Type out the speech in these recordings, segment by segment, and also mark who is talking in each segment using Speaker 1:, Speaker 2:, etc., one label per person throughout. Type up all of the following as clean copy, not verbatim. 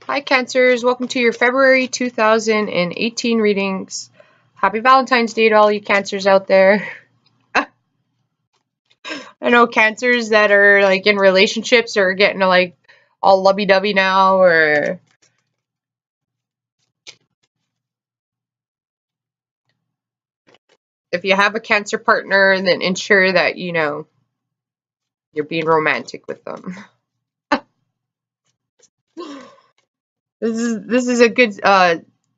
Speaker 1: Hi Cancers, welcome to your February 2018 readings. Happy Valentine's Day to all you Cancers out there. I know Cancers that are like in relationships are getting like all lovey-dovey now, or if you have a Cancer partner, then ensure that you're being romantic with them. This is a good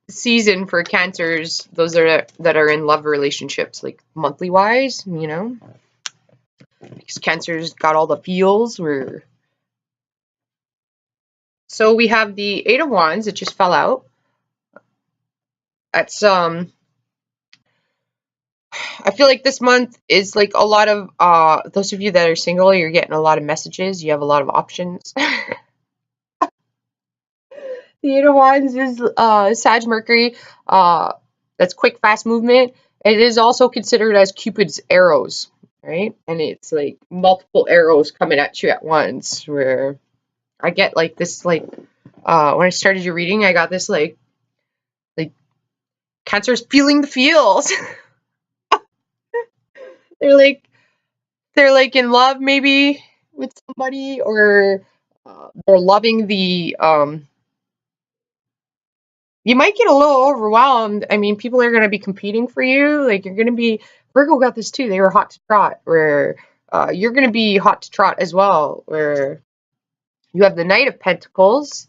Speaker 1: season for Cancers, those that are in love relationships, like monthly wise, because Cancer's got all the feels. So we have the Eight of Wands. It just fell out. That's I feel like this month is like a lot of those of you that are single, you're getting a lot of messages. You have a lot of options. The Eight of Wands is Sag Mercury. That's quick, fast movement. It is also considered as Cupid's arrows, right? And it's like multiple arrows coming at you at once. Where I get like this, like when I started your reading, I got this like Cancer's feeling the feels. they're like they're like in love maybe with somebody, or they're loving the you might get a little overwhelmed. I mean, people are going to be competing for you. Like, you're going to be, Virgo got this too. They were hot to trot, where you're going to be hot to trot as well, where you have the Knight of Pentacles,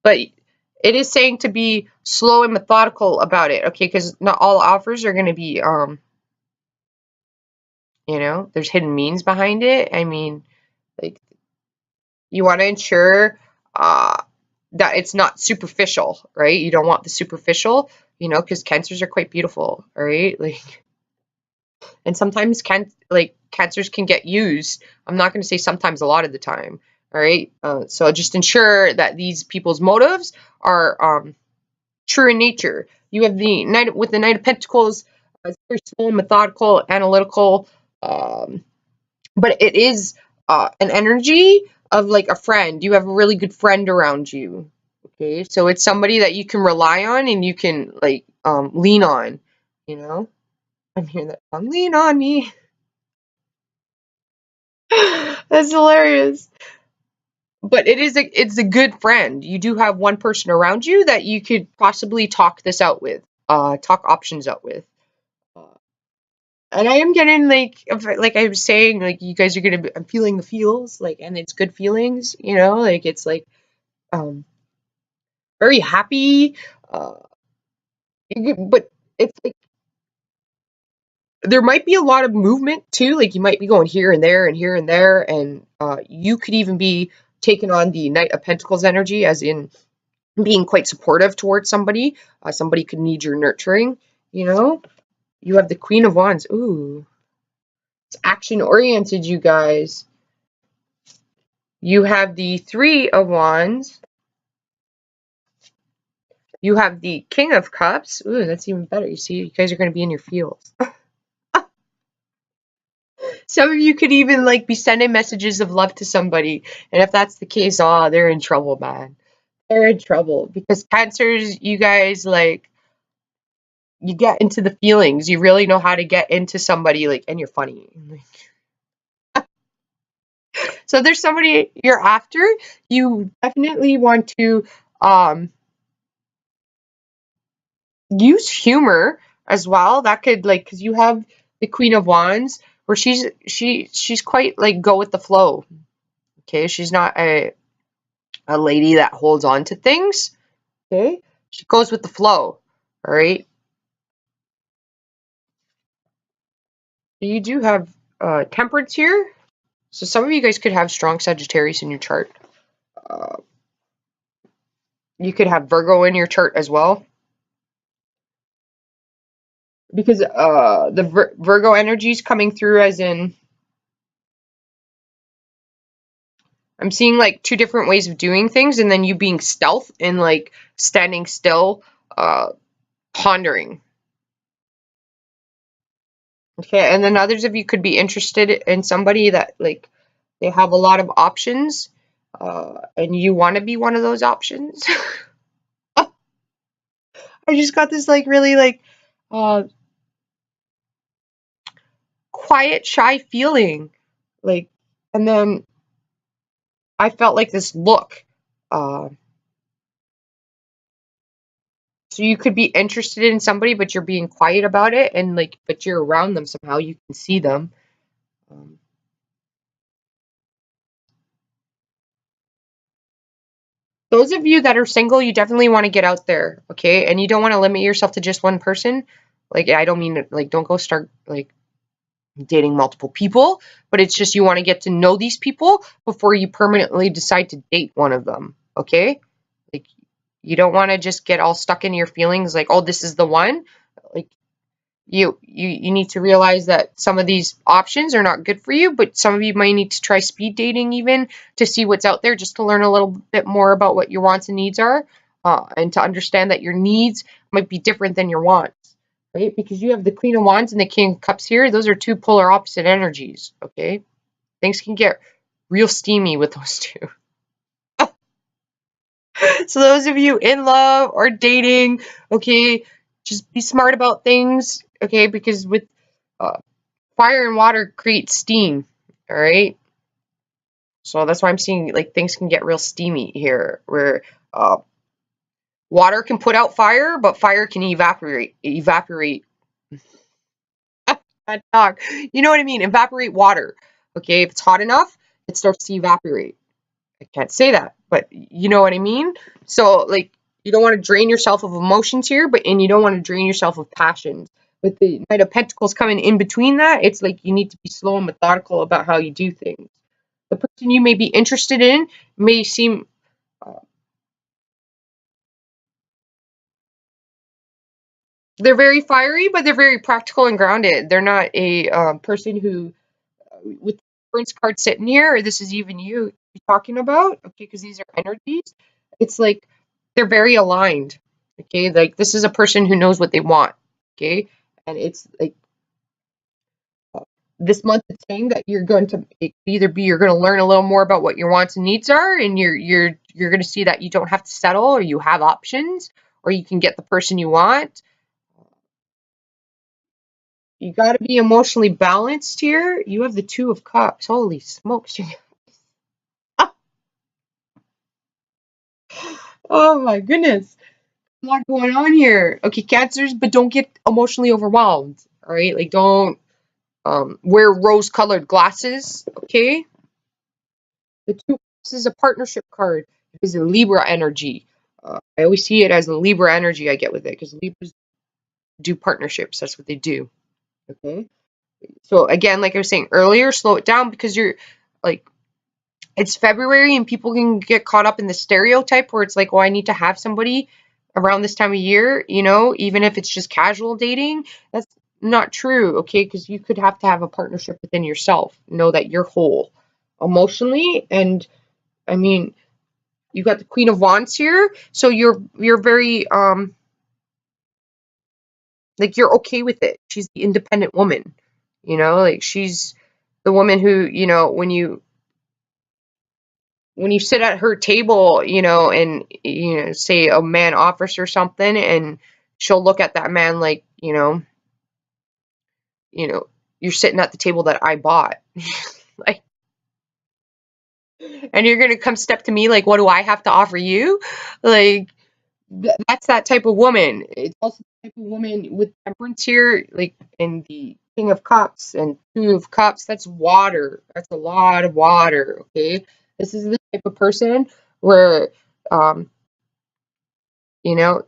Speaker 1: but it is saying to be slow and methodical about it, okay? Because not all offers are going to be there's hidden means behind it. I mean, like, you want to ensure that it's not superficial, right? You don't want the superficial, because Cancers are quite beautiful, all right? Like, and sometimes Cancers can get used. I'm not going to say sometimes, a lot of the time, all right? So just ensure that these people's motives are true in nature. You have the Knight with the Knight of Pentacles. It's very slow, methodical, analytical, but it is an energy of like a friend. You have a really good friend around you. Okay, so it's somebody that you can rely on and you can like lean on. I'm hearing that song, "Lean on Me." That's hilarious. But it's a good friend. You do have one person around you that you could possibly talk this out with, talk options out with. And I am getting like I was saying, like you guys are gonna be, I'm feeling the feels, like, and it's good feelings, like it's like um very happy, uh, but it's like there might be a lot of movement too. Like you might be going here and there and here and there, and you could even be taking on the Knight of Pentacles energy, as in being quite supportive towards somebody. Somebody could need your nurturing. You have the Queen of Wands. Ooh, it's action oriented, you guys. You have the Three of Wands. You have the King of Cups. Ooh, that's even better. You see, you guys are going to be in your feels. Some of you could even like be sending messages of love to somebody. And if that's the case, they're in trouble, man. They're in trouble because Cancers, you guys, like, you get into the feelings. You really know how to get into somebody, like, and you're funny. So there's somebody you're after. You definitely want to use humor as well. That could, like, because you have the Queen of Wands, where she's quite like go with the flow. Okay, she's not a lady that holds on to things. Okay, she goes with the flow. All right. You do have Temperance here, so some of you guys could have strong Sagittarius in your chart. Uh, you could have Virgo in your chart as well, because the Virgo energy is coming through, as in I'm seeing like two different ways of doing things, and then you being stealth and like standing still, pondering. Okay, and then others of you could be interested in somebody that like they have a lot of options, and you want to be one of those options. I just got this like really like uh, quiet, shy feeling, like, and then I felt like this look. Uh, so you could be interested in somebody, but you're being quiet about it, and like, but you're around them somehow. You can see them. Um, those of you that are single, you definitely want to get out there, okay? And you don't want to limit yourself to just one person. Like, I don't mean like don't go start like dating multiple people, but it's just you want to get to know these people before you permanently decide to date one of them, okay? Like, you don't want to just get all stuck in your feelings like, oh, this is the one. Like, you need to realize that some of these options are not good for you, but some of you might need to try speed dating even to see what's out there, just to learn a little bit more about what your wants and needs are, and to understand that your needs might be different than your wants, right? Because you have the Queen of Wands and the King of Cups here. Those are two polar opposite energies, okay? Things can get real steamy with those two. So those of you in love or dating, okay, just be smart about things, okay? Because with uh, fire and water create steam, all right? So that's why I'm seeing like things can get real steamy here, where uh, water can put out fire, but fire can evaporate. That dog. You know what I mean? Evaporate water. Okay, if it's hot enough, it starts to evaporate. I can't say that, but you know what I mean? So like, you don't want to drain yourself of emotions here, and you don't want to drain yourself of passions. With the Knight of Pentacles coming in between that, it's like you need to be slow and methodical about how you do things. The person you may be interested in may seem uh, they're very fiery, but they're very practical and grounded. They're not a person who, with the Prince card sitting here, or this is even you talking about, okay, because these are energies. It's like they're very aligned, okay? Like, this is a person who knows what they want, okay? And it's like this month it's saying that you're going to either be you're going to learn a little more about what your wants and needs are, and you're going to see that you don't have to settle, or you have options, or you can get the person you want. You got to be emotionally balanced here. You have the Two of Cups. Holy smokes. Oh my goodness. A lot going on here. Okay, Cancers, but don't get emotionally overwhelmed. All right? Like, don't wear rose-colored glasses, okay? The Two of Cups is a partnership card. It is a Libra energy. I always see it as a Libra energy I get with it, because Libras do partnerships. That's what they do. Okay? So again, like I was saying earlier, slow it down, because you're like, it's February and people can get caught up in the stereotype where it's like, well, I need to have somebody around this time of year, even if it's just casual dating. That's not true, okay? Because you could have to have a partnership within yourself. Know that you're whole emotionally, and I mean, you got the Queen of Wands here, so you're very like, you're okay with it. She's the independent woman, like, she's the woman who, when you sit at her table, and say a man offers her something, and she'll look at that man like, you're sitting at the table that I bought. Like, and you're gonna come step to me like, what do I have to offer you? Like, that's that type of woman. It's also the type of woman with temperance here, like in the King of Cups and Two of Cups. That's water. That's a lot of water. Okay, this is the type of person where um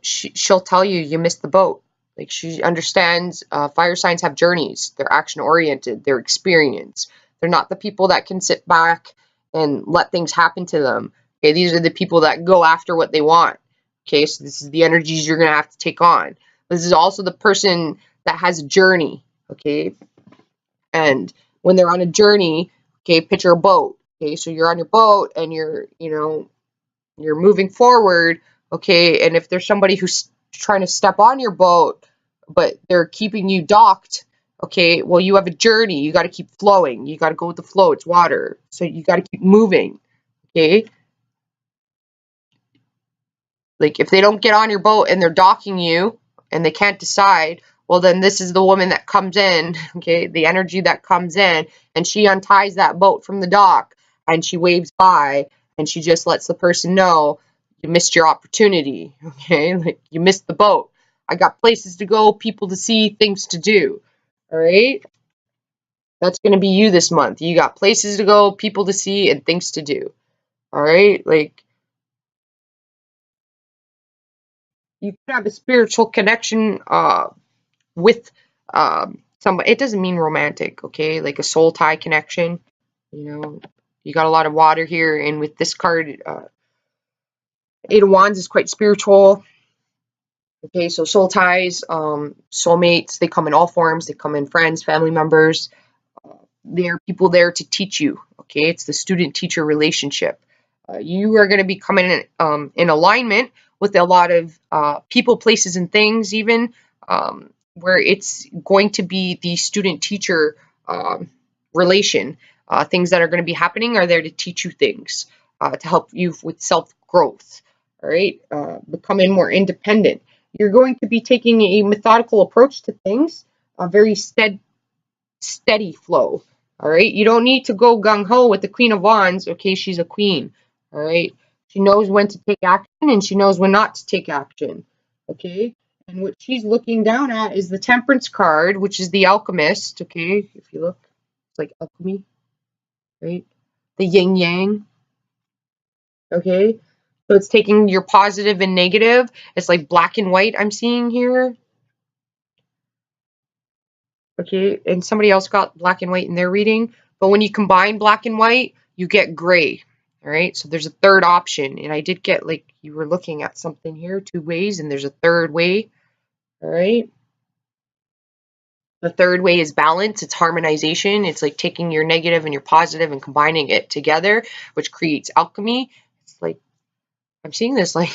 Speaker 1: she'll tell you you missed the boat. Like, she understands fire signs have journeys. They're action oriented. They're experienced. They're not the people that can sit back and let things happen to them. Okay, these are the people that go after what they want. Okay, so this is the energies you're going to have to take on. This is also the person that has a journey. Okay, and when they're on a journey, okay, picture a boat. Okay, so you're on your boat and you're moving forward, okay, and if there's somebody who's trying to step on your boat, but they're keeping you docked, okay, well, you have a journey. You got to keep flowing. You got to go with the flow. It's water. So you got to keep moving, okay? Like if they don't get on your boat and they're docking you and they can't decide, well then this is the woman that comes in, okay, the energy that comes in, and she unties that boat from the dock and she waves by and she just lets the person know you missed your opportunity, okay? Like you missed the boat. I got places to go, people to see, things to do. All right? That's going to be you this month. You got places to go, people to see, and things to do. All right? Like you could have a spiritual connection with somebody. It doesn't mean romantic, okay? Like a soul tie connection. You know, you got a lot of water here, and with this card, Eight of Wands is quite spiritual. Okay, so soul ties, soulmates, they come in all forms. They come in friends, family members. There are people there to teach you. Okay, it's the student-teacher relationship. You are going to be coming in alignment with a lot of people, places, and things, even where it's going to be the student-teacher relation. Things that are going to be happening are there to teach you things, to help you with self-growth. All right, becoming more independent. You're going to be taking a methodical approach to things, a very steady flow. All right, you don't need to go gung ho with the Queen of Wands. Okay, she's a queen. All right, she knows when to take action and she knows when not to take action. Okay, and what she's looking down at is the Temperance card, which is the Alchemist. Okay, if you look, it's like alchemy, right? The yin yang. Okay, so it's taking your positive and negative. It's like black and white. I'm seeing here. Okay, and somebody else got black and white in their reading, but when you combine black and white, you get gray. All right, so there's a third option, and I did get, like, you were looking at something here, two ways, and there's a third way. All right, the third way is balance. It's harmonization. It's like taking your negative and your positive and combining it together, which creates alchemy. It's like, I'm seeing this like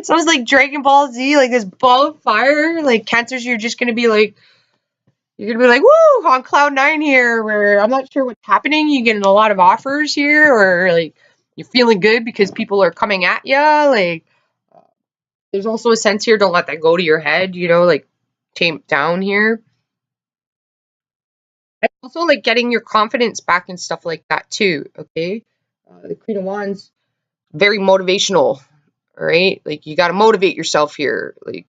Speaker 1: sounds like Dragon Ball Z, like this ball of fire. Like Cancers, you're just gonna be like, you're gonna be like, woo, on cloud nine here, where I'm not sure what's happening. You're getting a lot of offers here, or like you're feeling good because people are coming at you. Like, there's also a sense here, don't let that go to your head, you know, like tamp down here. And also like getting your confidence back and stuff like that too, okay? The Queen of Wands, very motivational, all right? Like, you got to motivate yourself here. Like,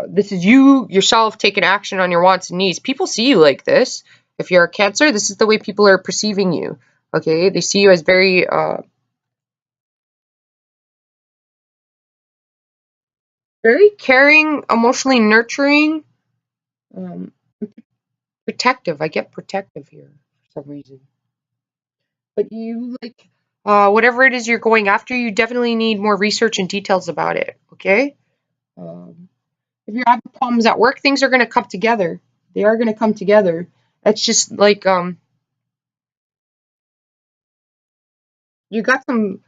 Speaker 1: this is you yourself taking action on your wants and needs. People see you like this. If you're a Cancer, this is the way people are perceiving you. Okay, they see you as very very caring, emotionally nurturing, um, protective. I get protective here for some reason. But you like whatever it is you're going after, you definitely need more research and details about it. Okay. Um, if you're having problems at work, things are going to come together. They are going to come together. It's just like you got some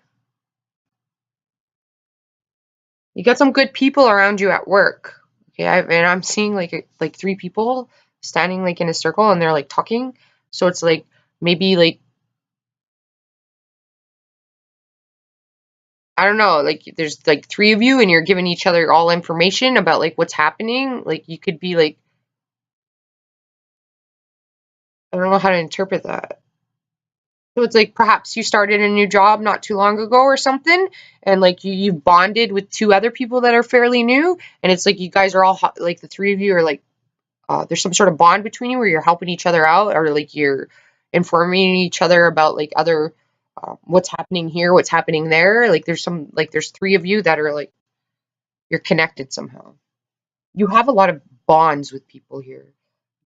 Speaker 1: you got some good people around you at work. Okay, and I'm seeing like three people standing like in a circle and they're like talking. So it's like maybe like I don't know, like there's like three of you and you're giving each other all information about like what's happening. Like you could be like I don't know how to interpret that. So it's like perhaps you started a new job not too long ago or something, and like you bonded with two other people that are fairly new, and it's like you guys are all like the three of you are like there's some sort of bond between you where you're helping each other out or like you're informing each other about like other what's happening here, what's happening there. Like there's three of you that are like you're connected somehow. You have a lot of bonds with people here.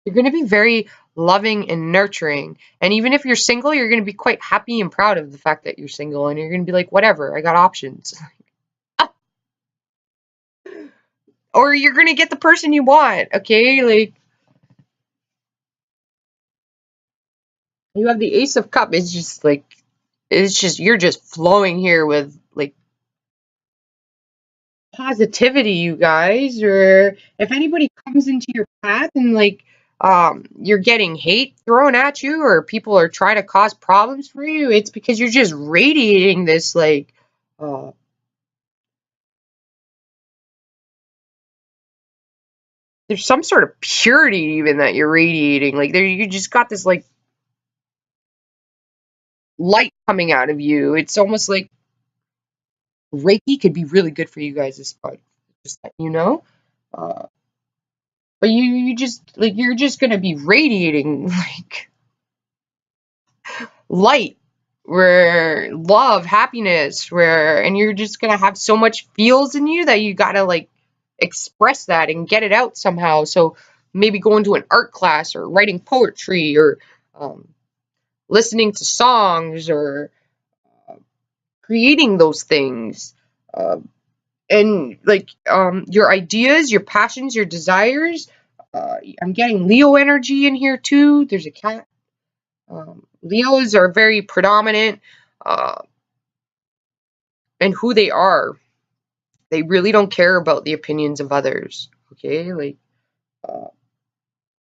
Speaker 1: You're going to be very loving and nurturing. And even if you're single, you're going to be quite happy and proud of the fact that you're single. And you're going to be like, whatever, I got options. Or you're going to get the person you want, okay? Like, you have the Ace of Cups. It's just, you're just flowing here with like positivity, you guys. Or if anybody comes into your path and like, you're getting hate thrown at you or people are trying to cause problems for you, it's because you're just radiating this like uh, there's some sort of purity even that you're radiating. Like there, you just got this like light coming out of you. It's almost like Reiki could be really good for you guys this month. Just that you know. Uh, but you just like you're just gonna be radiating like light, where love, happiness, where and you're just gonna have so much feels in you that you gotta like express that and get it out somehow. So maybe going to an art class or writing poetry or um, listening to songs or creating those things. Uh, and like your ideas, your passions, your desires. I'm getting Leo energy in here too. There's a cat. Leos are very predominant uh, in who they are. They really don't care about the opinions of others. Okay, like I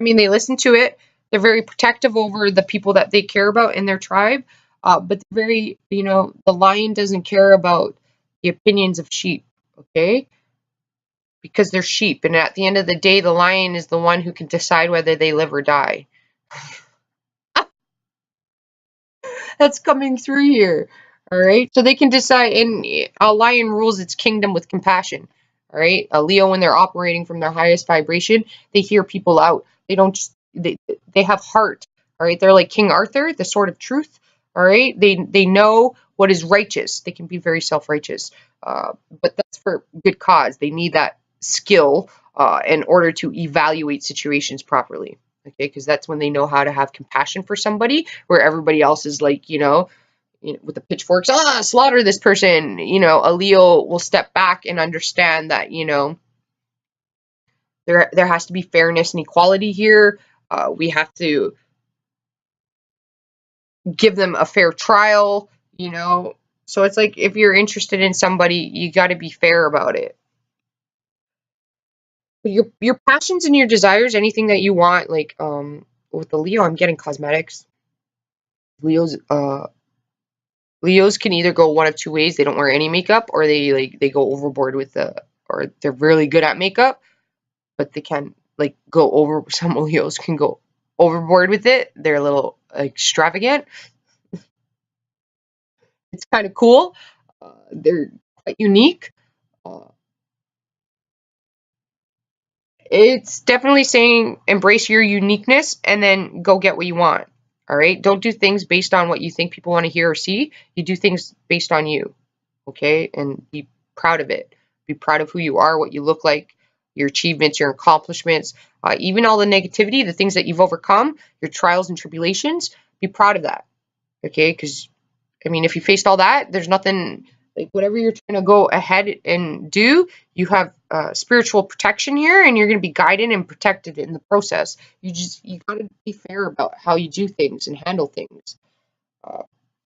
Speaker 1: mean, they listen to it. They're very protective over the people that they care about in their tribe. But they're very, the lion doesn't care about the opinions of sheep. Okay, because they're sheep, and at the end of the day, the lion is the one who can decide whether they live or die. That's coming through here. All right. So they can decide, and a lion rules its kingdom with compassion. All right. A Leo, when they're operating from their highest vibration, they hear people out. They don't just, they have heart. All right. They're like King Arthur, the sword of truth. All right. They know what is righteous. They can be very self-righteous, but that's for good cause. They need that skill in order to evaluate situations properly. Okay, because that's when they know how to have compassion for somebody, where everybody else is like, with the pitchforks, slaughter this person. A Leo will step back and understand that, there has to be fairness and equality here. We have to give them a fair trial. So it's like if you're interested in somebody, you got to be fair about it. Your passions and your desires, anything that you want, like with the Leo, I'm getting cosmetics. Leo's Leos can either go one of two ways. They don't wear any makeup, or they go overboard with or they're really good at makeup, but they can like go over. Some Leos can go overboard with it. They're a little extravagant. It's kind of cool. They're quite unique. Uh, it's definitely saying embrace your uniqueness and then go get what you want. All right. Don't do things based on what you think people want to hear or see. You do things based on you. Okay. And be proud of it. Be proud of who you are, what you look like, your achievements, your accomplishments, even all the negativity, the things that you've overcome, your trials and tribulations. Be proud of that. Okay. Because, I mean, if you faced all that, there's nothing like whatever you're trying to go ahead and do, you have spiritual protection here and you're going to be guided and protected in the process. You got to be fair about how you do things and handle things. Uh,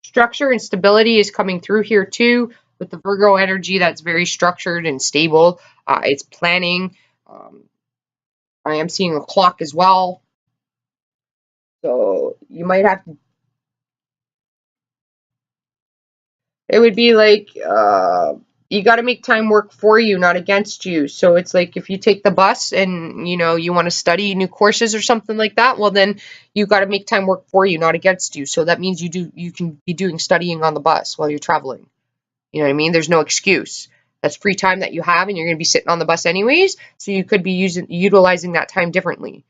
Speaker 1: Structure and stability is coming through here too with the Virgo energy. That's very structured and stable. It's planning. I am seeing a clock as well. So you might have to, it would be like you got to make time work for you, not against you. So it's like if you take the bus and you want to study new courses or something like that, well then you got to make time work for you, not against you. So that means you can be doing studying on the bus while you're traveling. You know what I mean? There's no excuse. That's free time that you have, and you're going to be sitting on the bus anyways. So you could be utilizing that time differently.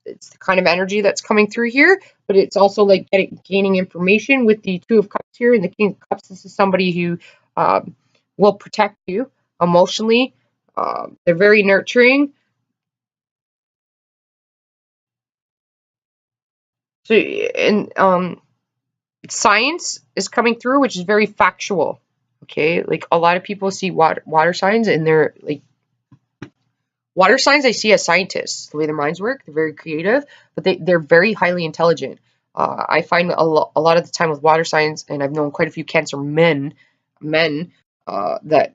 Speaker 1: It's the kind of energy that's coming through here, but it's also like gaining information with the Two of Cups here and the King of Cups. This is somebody who um, will protect you emotionally. They're very nurturing. So, and science is coming through, which is very factual. Okay, like a lot of people see water signs and they're like water signs I see as scientists, the way their minds work. They're very creative, but they're very highly intelligent. I find a lot of the time with water signs, and I've known quite a few Cancer men that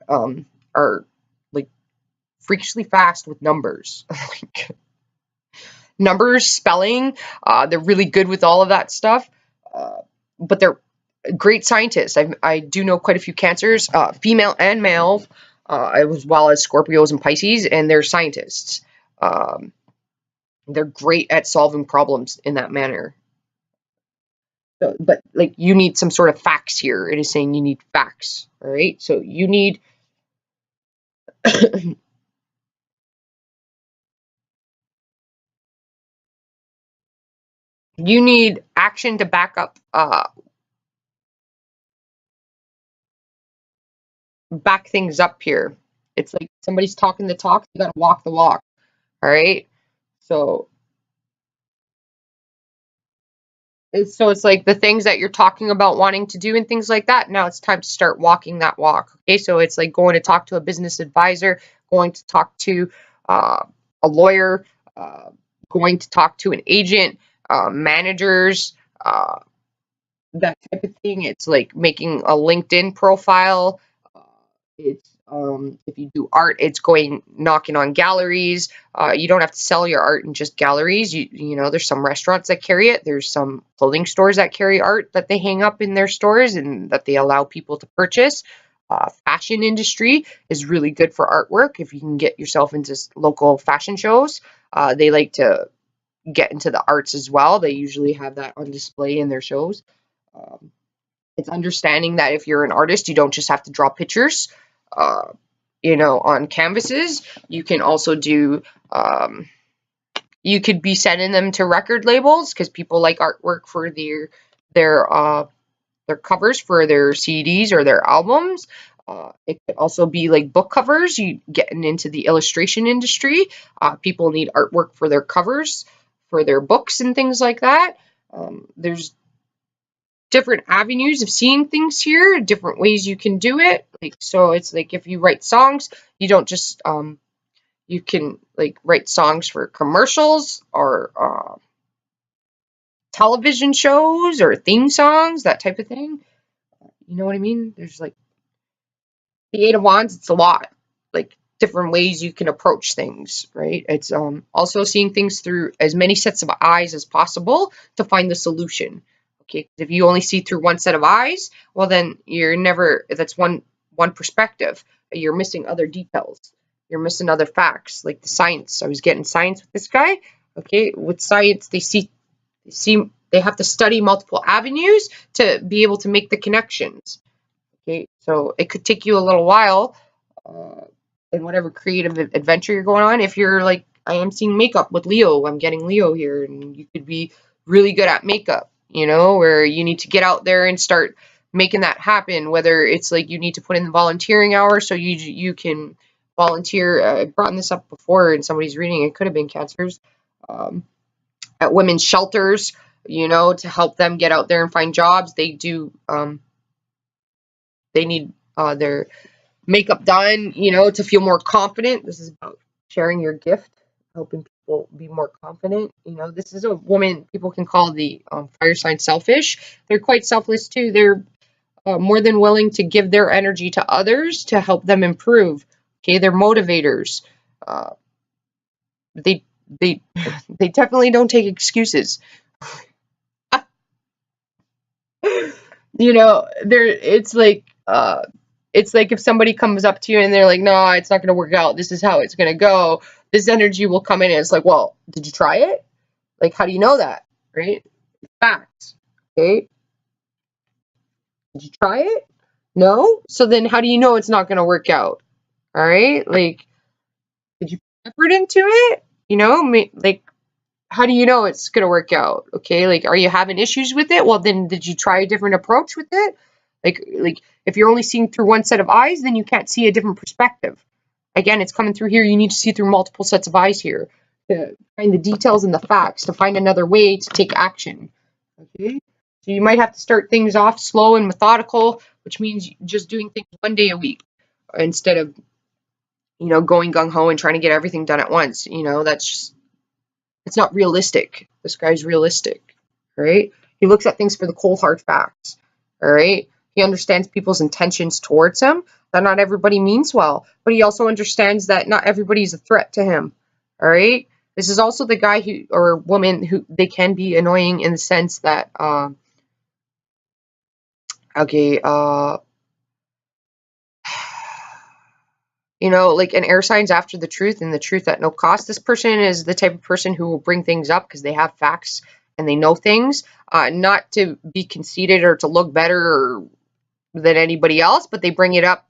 Speaker 1: are like freakishly fast with numbers. Like numbers, spelling. They're really good with all of that stuff. But they're great scientists. I do know quite a few Cancers, female and male, as well as Scorpios and Pisces, and they're scientists. They're great at solving problems in that manner. So, but like you need some sort of facts here. It is saying you need facts. All right. So you need you need action to back things up here. It's like somebody's talking the talk, you gotta walk the walk. All right. So it's like the things that you're talking about wanting to do and things like that. Now it's time to start walking that walk. Okay, so it's like going to talk to a business advisor, going to talk to a lawyer, going to talk to an agent, managers, that type of thing. It's like making a LinkedIn profile. It's if you do art, it's going knocking on galleries. You don't have to sell your art in just galleries. You know, there's some restaurants that carry it. There's some clothing stores that carry art that they hang up in their stores and that they allow people to purchase. Fashion industry is really good for artwork. If you can get yourself into local fashion shows, they like to get into the arts as well. They usually have that on display in their shows. Um, it's understanding that if you're an artist, you don't just have to draw pictures, uh, on canvases. You can also do, you could be sending them to record labels because people like artwork for their covers for their CDs or their albums. It could also be like book covers. You getting into the illustration industry. People need artwork for their covers, for their books and things like that. There's different avenues of seeing things here, different ways you can do it. Like so it's like if you write songs, you don't just you can like write songs for commercials or television shows or theme songs, that type of thing. You know what I mean? There's like the Eight of Wands, it's a lot. Like different ways you can approach things, right? It's also seeing things through as many sets of eyes as possible to find the solution. Okay, if you only see through one set of eyes, well then you're never, that's one perspective. You're missing other details. You're missing other facts, like the science. I was getting science with this guy. Okay, with science they have to study multiple avenues to be able to make the connections. Okay, so it could take you a little while in whatever creative adventure you're going on. If you're like, I am seeing makeup with Leo, I'm getting Leo here, and you could be really good at makeup, where you need to get out there and start making that happen. Whether it's like you need to put in the volunteering hours so you can volunteer. I've brought this up before in somebody's reading. It could have been Cancers at women's shelters, to help them get out there and find jobs. They do. They need their makeup done, to feel more confident. This is about sharing your gift, helping people be more confident. This is a woman people can call the fire sign selfish. They're quite selfless too. They're more than willing to give their energy to others to help them improve. Okay, they're motivators. They they they definitely don't take excuses. It's like if somebody comes up to you and they're like, no, it's not going to work out. This is how it's going to go. This energy will come in and it's like, well, did you try it? Like, how do you know that? Right? Facts. Okay. Did you try it? No. So then how do you know it's not going to work out? All right. Like, did you put effort into it? Like, how do you know it's going to work out? Okay. Like, are you having issues with it? Well, then did you try a different approach with it? Like if you're only seeing through one set of eyes, then you can't see a different perspective. Again, it's coming through here. You need to see through multiple sets of eyes here to find the details and the facts, to find another way to take action. Okay? So you might have to start things off slow and methodical, which means just doing things one day a week instead of, going gung-ho and trying to get everything done at once. It's not realistic. This guy's realistic, right? He looks at things for the cold hard facts, all right? He understands people's intentions towards him, that not everybody means well, but he also understands that not everybody's a threat to him, all right? This is also the guy who or woman who they can be annoying in the sense that okay, you know, like an air sign's after the truth and the truth at no cost. This person is the type of person who will bring things up because they have facts and they know things, not to be conceited or to look better than anybody else, but they bring it up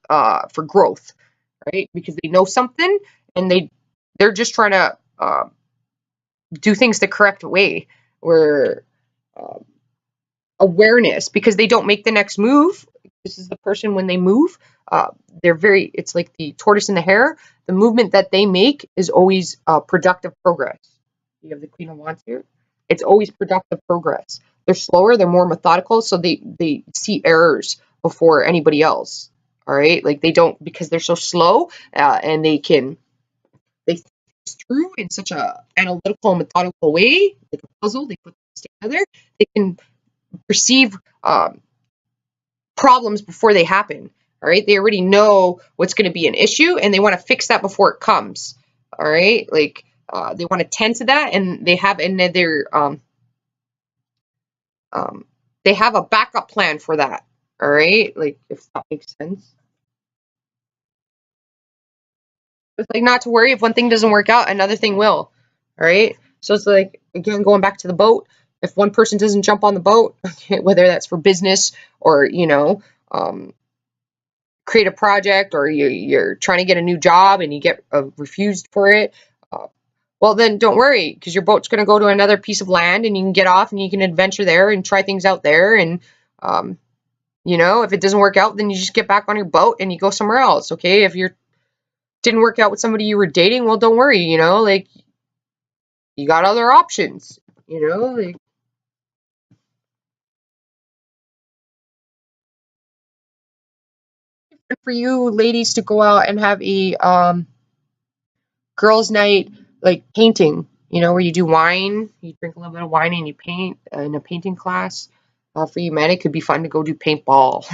Speaker 1: for growth, right? Because they know something and they're just trying to do things the correct way, or awareness, because they don't make the next move. This is the person when they move, they're very, it's like the tortoise and the hare. The movement that they make is always productive progress. You have the Queen of Wands here. It's always productive progress. They're slower, they're more methodical, so they see errors before anybody else. All right, like they don't, because they're so slow, and they think through in such a analytical, methodical way, like a puzzle. They put things together. They can perceive problems before they happen. All right, they already know what's going to be an issue, and they want to fix that before it comes. All right, like they want to tend to that, and they have they have a backup plan for that. All right, like if that makes sense. It's like not to worry, if one thing doesn't work out, another thing will. All right, so it's like, again, going back to the boat. If one person doesn't jump on the boat, whether that's for business or create a project, or you're trying to get a new job and you get refused for it, well, then don't worry, because your boat's going to go to another piece of land and you can get off and you can adventure there and try things out there. And, if it doesn't work out, then you just get back on your boat and you go somewhere else. Okay. If you didn't work out with somebody you were dating, well, don't worry, like you got other options, like. For you ladies to go out and have a girls' night, like painting, where you do wine, you drink a little bit of wine and you paint in a painting class. For you men, it could be fun to go do paintball.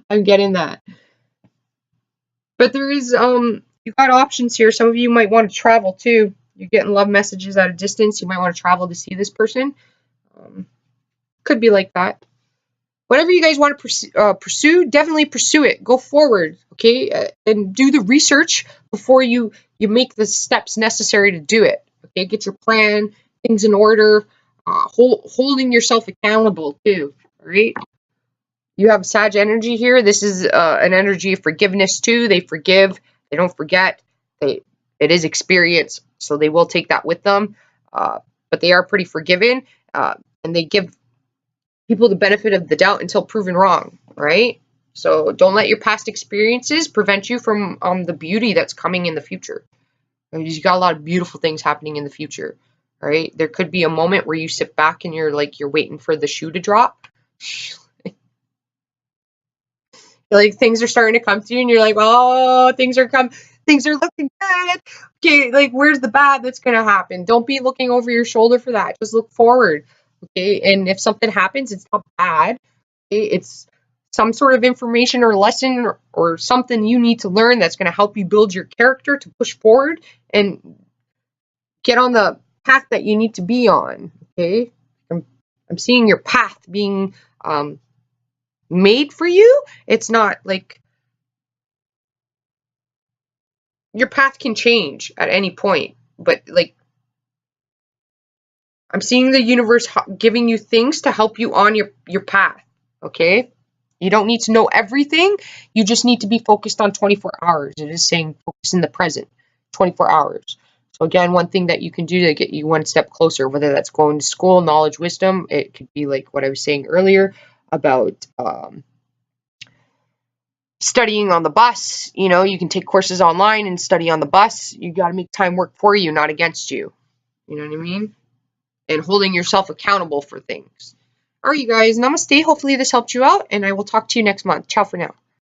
Speaker 1: I'm getting that. But there is, you've got options here. Some of you might want to travel too. You're getting love messages at a distance. You might want to travel to see this person. Could be like that. Whatever you guys want to pursue, definitely pursue it. Go forward, okay? And do the research before you make the steps necessary to do it. Okay, get your plan, things in order, holding yourself accountable too. All right. You have Sag energy here. This is an energy of forgiveness too. They forgive. They don't forget. It is experience, so they will take that with them. But they are pretty forgiving, and they give people the benefit of the doubt until proven wrong, right? So don't let your past experiences prevent you from the beauty that's coming in the future. Because you got a lot of beautiful things happening in the future, right? There could be a moment where you sit back and you're waiting for the shoe to drop. Like things are starting to come to you and you're like, oh, things are looking good. Okay, like where's the bad that's gonna happen? Don't be looking over your shoulder for that. Just look forward. Okay, and if something happens, it's not bad. Okay? It's some sort of information or lesson, or something you need to learn that's going to help you build your character to push forward and get on the path that you need to be on. Okay, I'm seeing your path being made for you. It's not like your path can change at any point, but like I'm seeing the universe giving you things to help you on your path. Okay. You don't need to know everything. You just need to be focused on 24 hours. It is saying focus in the present, 24 hours. So again, one thing that you can do to get you one step closer, whether that's going to school, knowledge, wisdom, it could be like what I was saying earlier about studying on the bus. You can take courses online and study on the bus. You got to make time work for you, not against you. You know what I mean? And holding yourself accountable for things. All right, you guys, namaste. Hopefully this helped you out, and I will talk to you next month. Ciao for now.